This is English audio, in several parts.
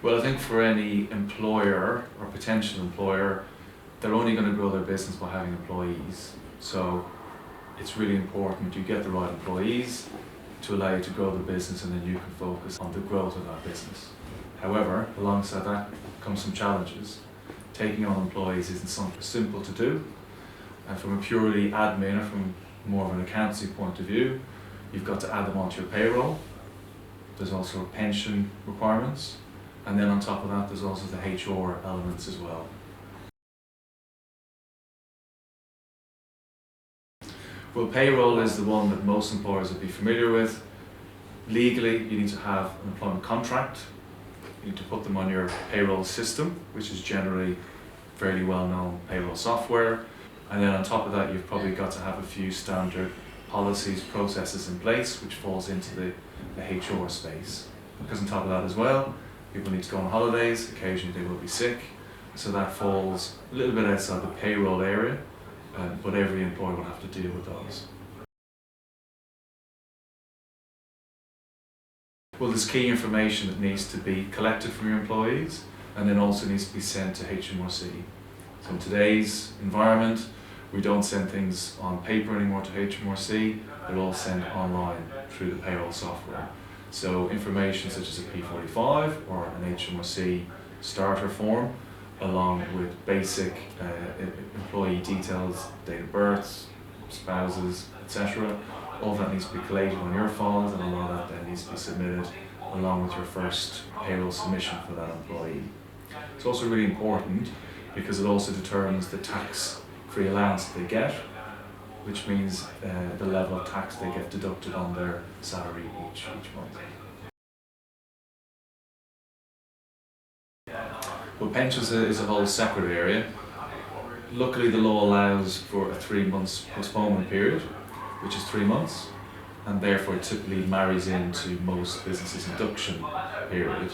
Well, I think for any employer or potential employer, they're only going to grow their business by having employees. So it's really important you get the right employees to allow you to grow the business, and then you can focus on the growth of that business. However, alongside that comes some challenges. Taking on employees isn't something simple to do, and from a purely admin or from more of an accountancy point of view, you've got to add them onto your payroll. There's also pension requirements, and then on top of that there's also the HR elements as well. Well, payroll is the one that most employers would be familiar with. Legally, you need to have an employment contract. You need to put them on your payroll system, which is generally fairly well-known payroll software. And then on top of that, you've probably got to have a few standard policies, processes in place, which falls into the HR space. Because on top of that as well, people need to go on holidays, occasionally they will be sick. So that falls a little bit outside the payroll area, but every employer will have to deal with those. Well, there's key information that needs to be collected from your employees, and then also needs to be sent to HMRC. So in today's environment, we don't send things on paper anymore to HMRC, they're all sent online through the payroll software. So information such as a P45 or an HMRC starter form, along with basic employee details, date of births, spouses, etc. All of that needs to be collated on your files, and a lot of that then needs to be submitted along with your first payroll submission for that employee. It's also really important because it also determines the tax-free allowance they get, which means the level of tax they get deducted on their salary each month. Well, pensions is a whole separate area. Luckily, the law allows for a 3 months postponement period, which is 3 months, and therefore it typically marries into most businesses' induction period.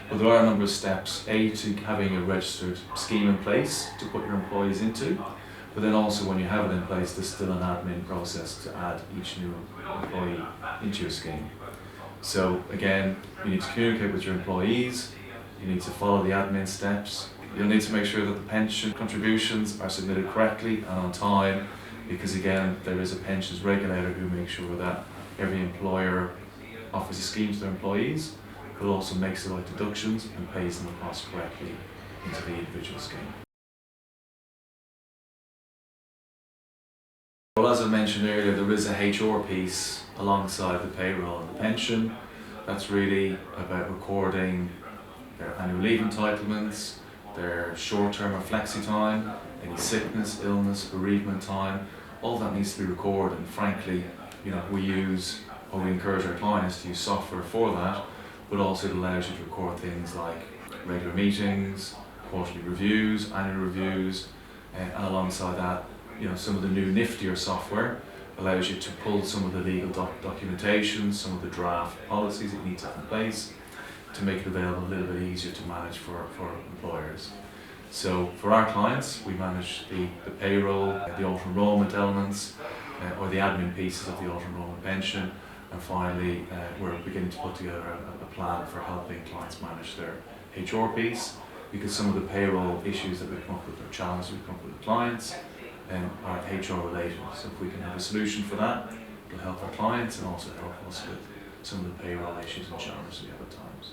But there are a number of steps, to having a registered scheme in place to put your employees into, but then also when you have it in place, there's still an admin process to add each new employee into your scheme. So again, you need to communicate with your employees, you need to follow the admin steps, you'll need to make sure that the pension contributions are submitted correctly and on time, because again, there is a pensions regulator who makes sure that every employer offers a scheme to their employees, but also makes the right deductions and pays them across correctly into the individual scheme. Well, as I mentioned earlier, there is a HR piece alongside the payroll and the pension. That's really about recording their annual leave entitlements, their short-term or flexi time, any sickness, illness, bereavement time. All that needs to be recorded, and frankly, we encourage our clients to use software for that, but also it allows you to record things like regular meetings, quarterly reviews, annual reviews, and alongside that, some of the new niftier software allows you to pull some of the legal documentation, some of the draft policies that you need to have in place to make it available a little bit easier to manage for employers. So for our clients, we manage the payroll, the auto-enrolment elements, or the admin pieces of the auto-enrolment pension, and finally we're beginning to put together a plan for helping clients manage their HR piece, because some of the payroll issues that we come up with, or challenges we come up with clients, are HR related. So if we can have a solution for that, it'll help our clients and also help us with some of the payroll issues and challenges we have at times.